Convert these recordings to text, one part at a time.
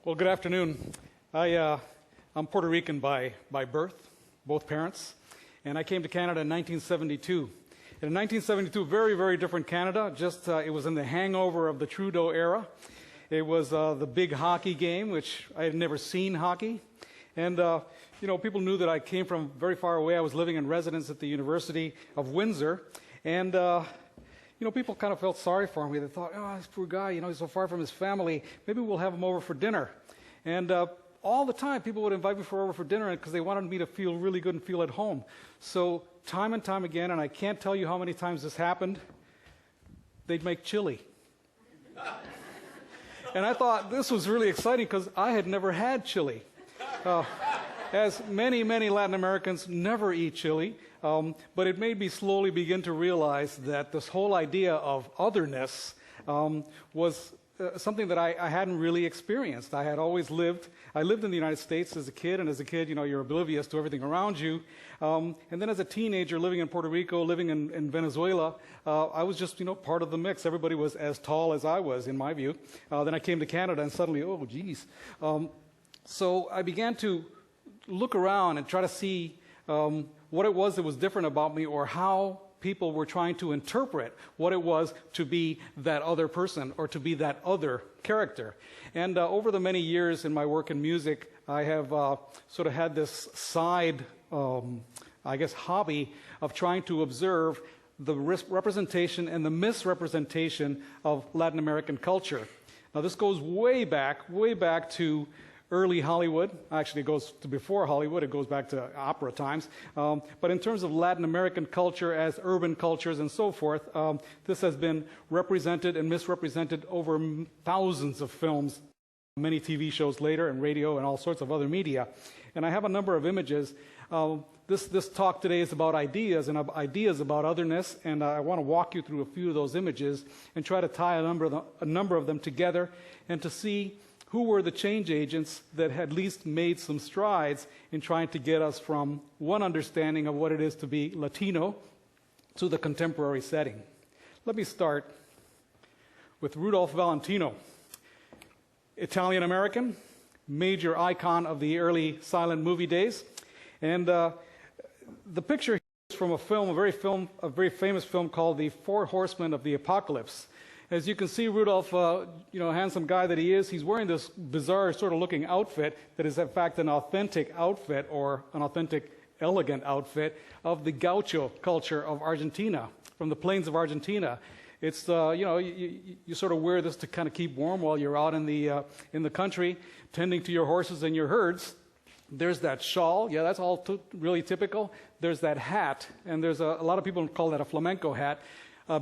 Well, good afternoon. I'm Puerto Rican by birth, both parents, and I came to Canada in 1972. And in 1972, very, very different Canada. It was in the hangover of the Trudeau era. It was the big hockey game, which I had never seen hockey. And, people knew that I came from very far away. I was living in residence at the University of Windsor. And, people kind of felt sorry for me. They thought, oh, this poor guy, he's so far from his family. Maybe we'll have him over for dinner. And all the time, people would invite me over for dinner because they wanted me to feel really good and feel at home. So time and time again, and I can't tell you how many times this happened, they'd make chili. And I thought this was really exciting because I had never had chili. As many, many Latin Americans never eat chili, but it made me slowly begin to realize that this whole idea of otherness was something that I hadn't really experienced. I lived in the United States as a kid, and as a kid, you're oblivious to everything around you. And then as a teenager, living in Puerto Rico, living in Venezuela, I was just, part of the mix. Everybody was as tall as I was, in my view. Then I came to Canada, and suddenly, oh, geez. So I began to look around and try to see what it was that was different about me, or how people were trying to interpret what it was to be that other person or to be that other character. And over the many years in my work in music, I have sort of had this side, hobby of trying to observe the representation and the misrepresentation of Latin American culture. Now, this goes way back to early Hollywood. Actually, it goes to before Hollywood. It goes back to opera times. But in terms of Latin American culture as urban cultures and so forth, this has been represented and misrepresented over thousands of films, many TV shows later, and radio and all sorts of other media. And I have a number of images. This talk today is about ideas and ideas about otherness, and I want to walk you through a few of those images and try to tie a number of them together and to see who were the change agents that had at least made some strides in trying to get us from one understanding of what it is to be Latino to the contemporary setting. Let me start with Rudolph Valentino, Italian-American, major icon of the early silent movie days. And the picture is from a very famous film called The Four Horsemen of the Apocalypse. As you can see, Rudolph, handsome guy that he is, he's wearing this bizarre sort of looking outfit that is in fact an authentic outfit, or an authentic, elegant outfit of the gaucho culture of Argentina, from the plains of Argentina. It's, you sort of wear this to kind of keep warm while you're out in the country, tending to your horses and your herds. There's that shawl, yeah, that's all really typical. There's that hat, and there's a lot of people call that a flamenco hat,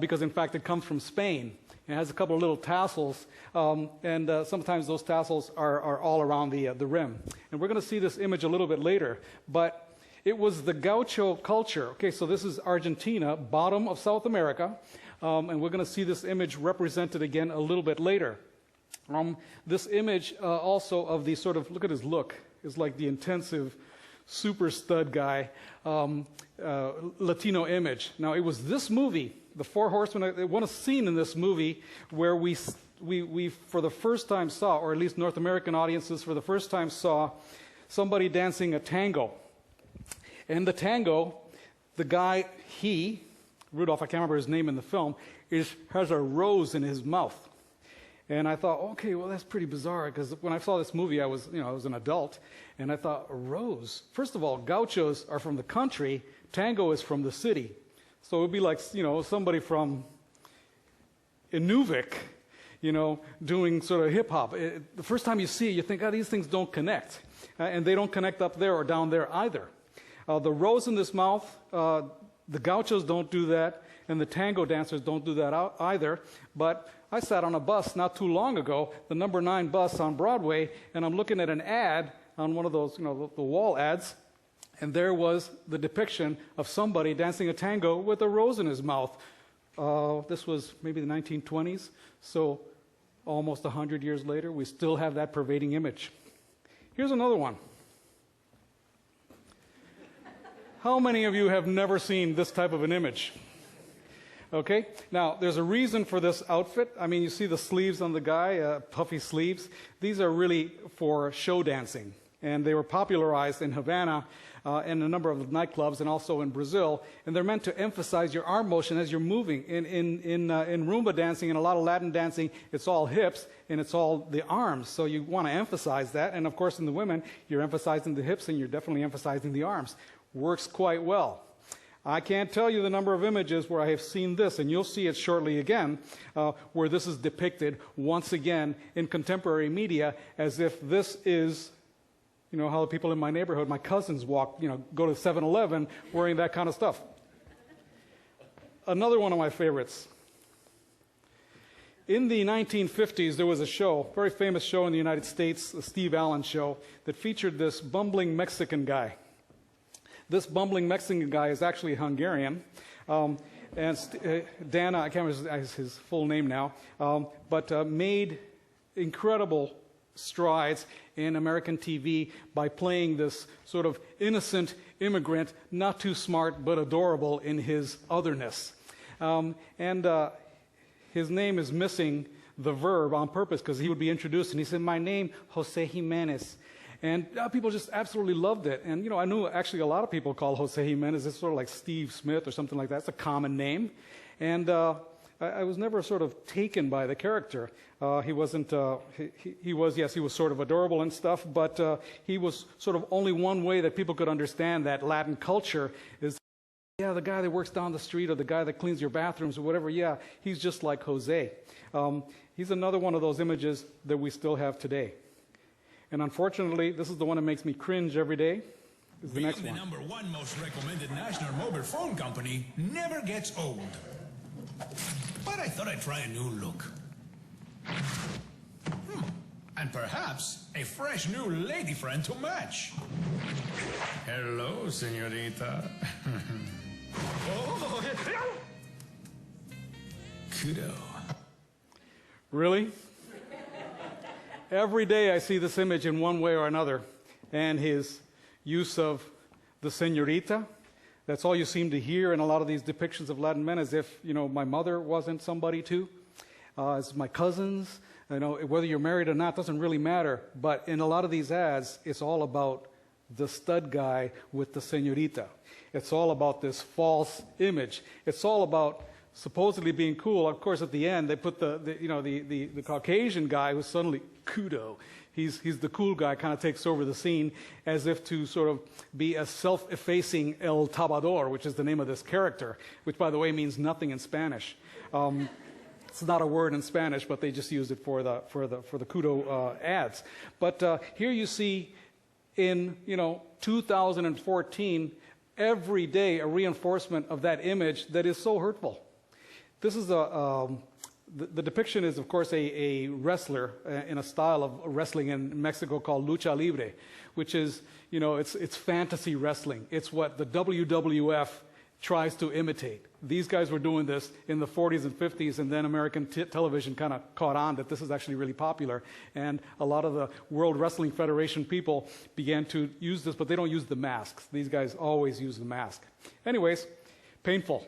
because in fact it comes from Spain. It has a couple of little tassels, and sometimes those tassels are all around the rim. And we're going to see this image a little bit later, but it was the gaucho culture. Okay, so this is Argentina, bottom of South America, and we're going to see this image represented again a little bit later. This image also of the sort of, look at his look, is like the intensive super stud guy, Latino image. Now, it was this movie, The Four Horsemen, one scene in this movie where we for the first time saw, or at least North American audiences for the first time saw, somebody dancing a tango. And the tango, the guy, Rudolph, I can't remember his name in the film, has a rose in his mouth. And I thought, okay, well, that's pretty bizarre, because when I saw this movie, I was an adult, and I thought, a rose? First of all, gauchos are from the country, tango is from the city. So it would be like, somebody from Inuvik, doing sort of hip-hop. The first time you see it, you think, these things don't connect. And they don't connect up there or down there either. The rose in this mouth, the gauchos don't do that, and the tango dancers don't do that either. But I sat on a bus not too long ago, the number 9 bus on Broadway, and I'm looking at an ad on one of those, the wall ads, and there was the depiction of somebody dancing a tango with a rose in his mouth. This was maybe the 1920s, so almost 100 years later, we still have that pervading image. Here's another one. How many of you have never seen this type of an image? Okay, now there's a reason for this outfit. I mean, you see the sleeves on the guy, puffy sleeves. These are really for show dancing, and they were popularized in Havana and a number of nightclubs, and also in Brazil. And they're meant to emphasize your arm motion as you're moving. In rumba dancing and a lot of Latin dancing, it's all hips and it's all the arms. So you want to emphasize that. And of course, in the women, you're emphasizing the hips and you're definitely emphasizing the arms. Works quite well. I can't tell you the number of images where I have seen this, and you'll see it shortly again, where this is depicted once again in contemporary media as if this is, you know, how the people in my neighborhood, my cousins walk, you know, go to 7-Eleven wearing that kind of stuff. Another one of my favorites. In the 1950s, there was a show, very famous show in the United States, the Steve Allen show, that featured this bumbling Mexican guy. This bumbling Mexican guy is actually Hungarian, and Dana, I can't remember his full name now, but made incredible strides in American TV by playing this sort of innocent immigrant, not too smart but adorable in his otherness. His name is missing the verb on purpose because he would be introduced and he said, "My name, Jose Jimenez." And people just absolutely loved it. And, you know, I knew actually a lot of people call Jose Jimenez. It's sort of like Steve Smith or something like that. It's a common name. And I was never sort of taken by the character. He wasn't, he was sort of adorable and stuff, but he was sort of only one way that people could understand that Latin culture is, yeah, the guy that works down the street or the guy that cleans your bathrooms or whatever, yeah, he's just like Jose. He's another one of those images that we still have today. And unfortunately, this is the one that makes me cringe every day. Is the next one. The #1 most recommended national mobile phone company never gets old. But I thought I'd try a new look. And perhaps a fresh new lady friend to match. Hello, señorita. Oh, kudo. Really? Every day I see this image in one way or another, and his use of the señorita. That's all you seem to hear in a lot of these depictions of Latin men, as if, you know, my mother wasn't somebody too. It's my cousins. You know, whether you're married or not doesn't really matter. But in a lot of these ads, it's all about the stud guy with the señorita. It's all about this false image. It's all about supposedly being cool. Of course, at the end, they put the Caucasian guy who's suddenly kudo. He's the cool guy, kind of takes over the scene as if to sort of be a self-effacing El Tabador, which is the name of this character, which, by the way, means nothing in Spanish. It's not a word in Spanish, but they just used it for the kudo ads. But here you see in 2014, every day a reinforcement of that image that is so hurtful. This is the depiction is, of course, a wrestler in a style of wrestling in Mexico called lucha libre, which is, it's fantasy wrestling. It's what the WWF tries to imitate. These guys were doing this in the 40s and 50s, and then American television kind of caught on that this is actually really popular. And a lot of the World Wrestling Federation people began to use this, but they don't use the masks. These guys always use the mask. Anyways, painful.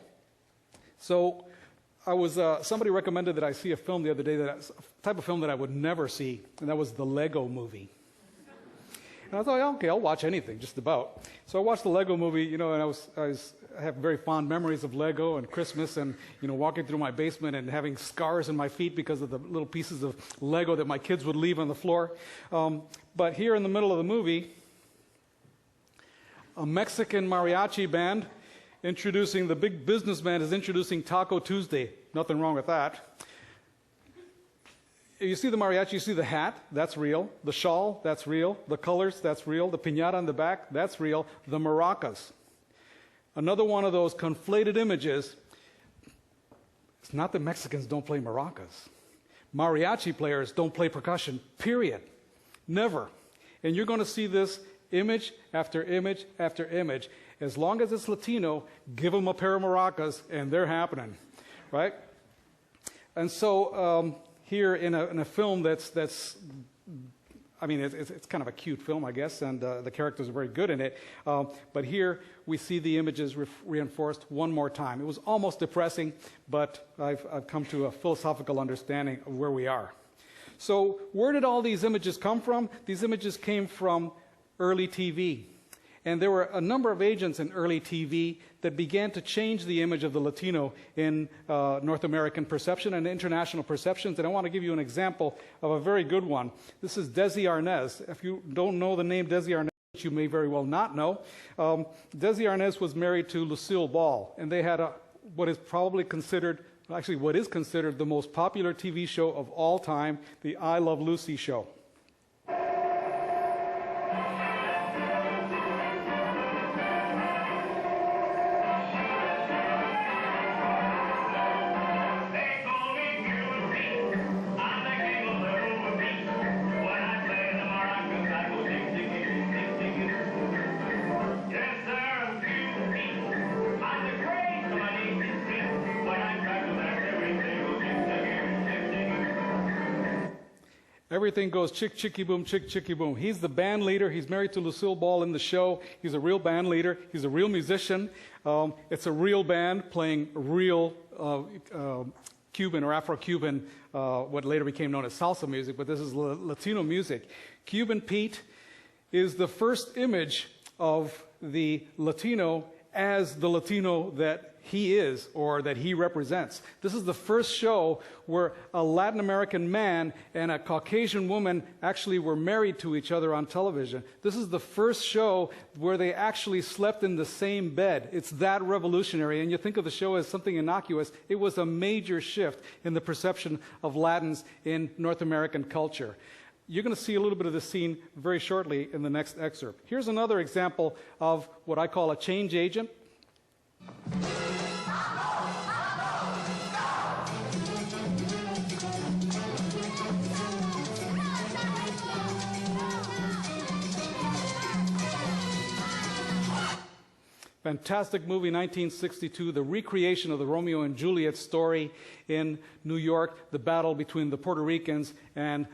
So somebody recommended that I see a film the other day, a type of film that I would never see, and that was the Lego Movie. And I thought, okay, I'll watch anything, just about. So I watched the Lego Movie, and I have very fond memories of Lego and Christmas and, walking through my basement and having scars in my feet because of the little pieces of Lego that my kids would leave on the floor. But here in the middle of the movie, a Mexican mariachi band the big businessman is introducing Taco Tuesday. Nothing wrong with that. You see the mariachi, you see the hat, that's real. The shawl, that's real. The colors, that's real. The piñata on the back, that's real. The maracas. Another one of those conflated images. It's not that Mexicans don't play maracas. Mariachi players don't play percussion, period. Never. And you're going to see this image after image after image. As long as it's Latino, give them a pair of maracas, and they're happening, right? And so here in a film that's I mean, it's kind of a cute film, I guess, and the characters are very good in it. But here we see the images reinforced one more time. It was almost depressing, but I've come to a philosophical understanding of where we are. So where did all these images come from? These images came from early TV. And there were a number of agents in early TV that began to change the image of the Latino in North American perception and international perceptions. And I want to give you an example of a very good one. This is Desi Arnaz. If you don't know the name Desi Arnaz, which you may very well not know, Desi Arnaz was married to Lucille Ball. And they had what is considered the most popular TV show of all time, the I Love Lucy show. Everything goes chick, chicky, boom, chick, chicky, boom. He's the band leader. He's married to Lucille Ball in the show. He's a real band leader. He's a real musician. It's a real band playing real Cuban or Afro-Cuban, what later became known as salsa music, but this is Latino music. Cuban Pete is the first image of the Latino as the Latino that he is or that he represents. This is the first show where a Latin American man and a Caucasian woman actually were married to each other on television. This is the first show where they actually slept in the same bed. It's that revolutionary. And you think of the show as something innocuous. It was a major shift in the perception of Latins in North American culture. You're going to see a little bit of this scene very shortly in the next excerpt. Here's another example of what I call a change agent. Fantastic movie, 1962, the recreation of the Romeo and Juliet story in New York, the battle between the Puerto Ricans and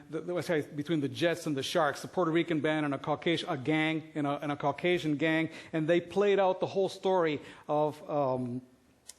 between the Jets and the Sharks, the Puerto Rican band and a Caucasian gang, and they played out the whole story of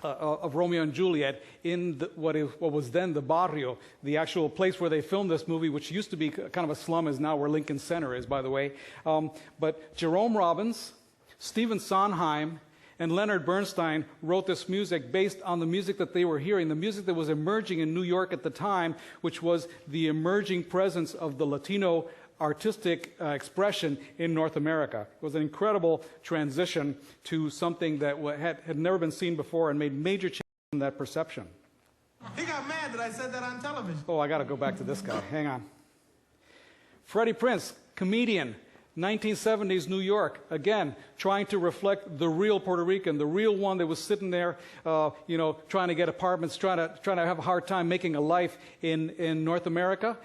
Romeo and Juliet in what was then the barrio, the actual place where they filmed this movie, which used to be kind of a slum, is now where Lincoln Center is, by the way. But Jerome Robbins, Stephen Sondheim, and Leonard Bernstein wrote this music based on the music that they were hearing, the music that was emerging in New York at the time, which was the emerging presence of the Latino artistic expression in North America. It was an incredible transition to something that had never been seen before and made major changes in that perception. He got mad that I said that on television. Oh, I got to go back to this guy. Hang on. Freddie Prinze, comedian. 1970s New York, again, trying to reflect the real Puerto Rican, the real one that was sitting there, trying to get apartments, trying to have a hard time making a life in North America.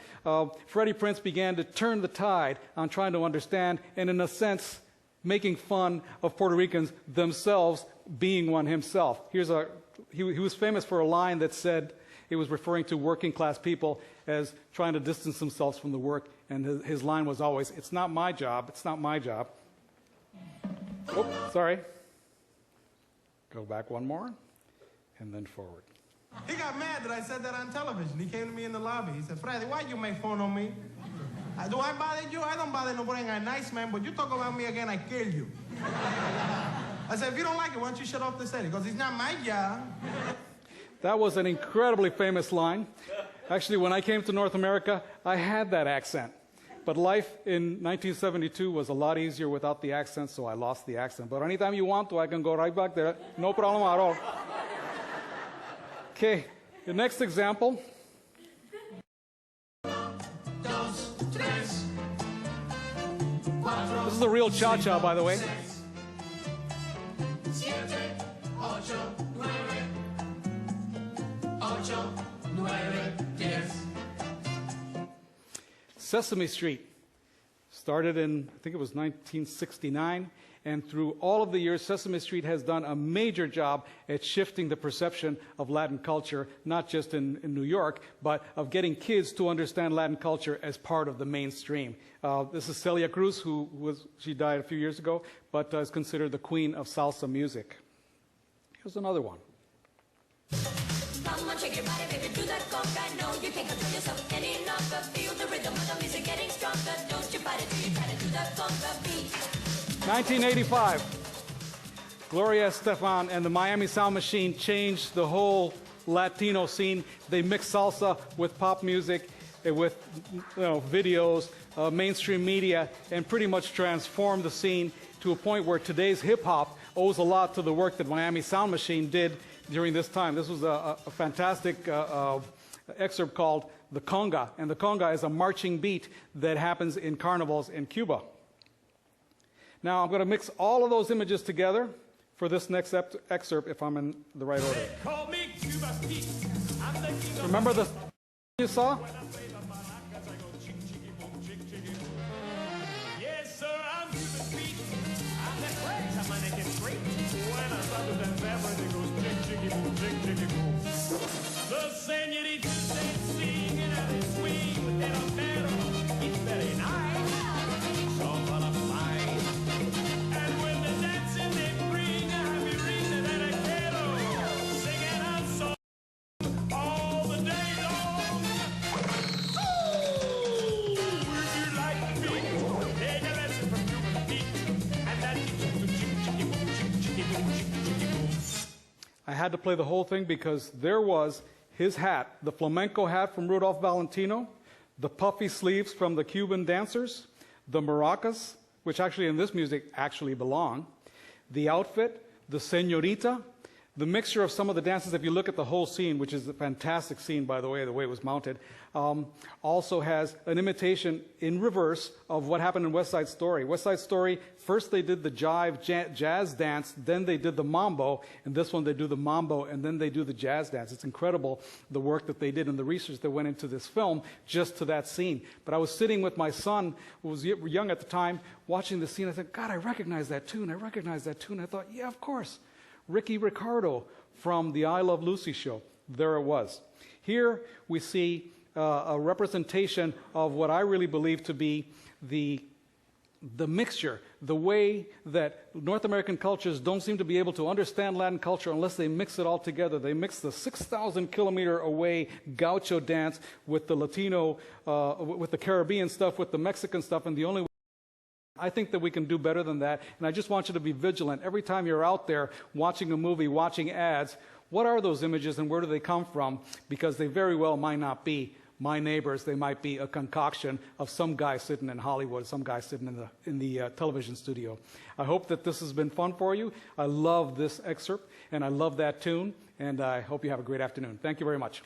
Freddie Prinze began to turn the tide on trying to understand, and in a sense, making fun of Puerto Ricans themselves, being one himself. He was famous for a line that said, he was referring to working class people as trying to distance themselves from the work, and his line was always, "It's not my job, it's not my job." Oh, sorry. Go back one more, and then forward. He got mad that I said that on television. He came to me in the lobby. He said, "Freddy, why you make fun of me? Do I bother you? I don't bother nobody. I'm a nice man, but you talk about me again, I kill you." I said, "If you don't like it, why don't you shut off the set?" He goes, "It's not my job." That was an incredibly famous line. Actually, when I came to North America, I had that accent. But life in 1972 was a lot easier without the accent, so I lost the accent. But anytime you want to, I can go right back there. No problem at all. Okay, the next example. This is a real cha-cha, by the way. Sesame Street. Started in, I think it was 1969, and through all of the years, Sesame Street has done a major job at shifting the perception of Latin culture, not just in New York, but of getting kids to understand Latin culture as part of the mainstream. This is Celia Cruz, she died a few years ago, but is considered the queen of salsa music. Here's another one. Come on, shake your body, baby, do that conga. No, you can't control yourself any longer. Feel the rhythm of the music getting stronger. Don't you fight it till you try to do that conga beat. 1985. Gloria, Estefan, and the Miami Sound Machine changed the whole Latino scene. They mixed salsa with pop music, with videos, mainstream media, and pretty much transformed the scene to a point where today's hip-hop owes a lot to the work that Miami Sound Machine did during this time. This was a fantastic excerpt called the conga, and the conga is a marching beat that happens in carnivals in Cuba. Now I'm going to mix all of those images together for this next excerpt, if I'm in the right order. Remember the you saw? Yes, sir, I'm Cuban Pete. I'm that rags on my neck and straight. When I start with that family, they go jig, jiggy, boom, jig, jiggy, boom. The senoritas, they sing and they swing with their omero. It's very nice. So full of fine. And when they're dancing, they bring a happy ring and a kettle. Singing a song all the day long. Ooh, would you like me? Take a lesson from Cuban Pete. And that teaches you to jig, jiggy, boom, jig, jiggy, boom, jig, jiggy, boom. I had to play the whole thing because there was his hat, the flamenco hat from Rudolph Valentino, the puffy sleeves from the Cuban dancers, the maracas, which actually in this music actually belong, the outfit, the señorita, the mixture of some of the dances. If you look at the whole scene, which is a fantastic scene, by the way it was mounted, also has an imitation in reverse of what happened in West Side Story. West Side Story, first they did the jive jazz dance, then they did the mambo, and this one they do the mambo, and then they do the jazz dance. It's incredible the work that they did and the research that went into this film just to that scene. But I was sitting with my son, who was young at the time, watching the scene. I said, God, I recognize that tune. I recognize that tune. I thought, yeah, of course. Ricky Ricardo from the I Love Lucy show. There it was. Here we see a representation of what I really believe to be the mixture, the way that North American cultures don't seem to be able to understand Latin culture unless they mix it all together. They mix the 6,000 kilometer away gaucho dance with the Latino, with the Caribbean stuff, with the Mexican stuff, and the only I think that we can do better than that, and I just want you to be vigilant. Every time you're out there watching a movie, watching ads, what are those images and where do they come from? Because they very well might not be my neighbors. They might be a concoction of some guy sitting in Hollywood, some guy sitting in the television studio. I hope that this has been fun for you. I love this excerpt, and I love that tune, and I hope you have a great afternoon. Thank you very much.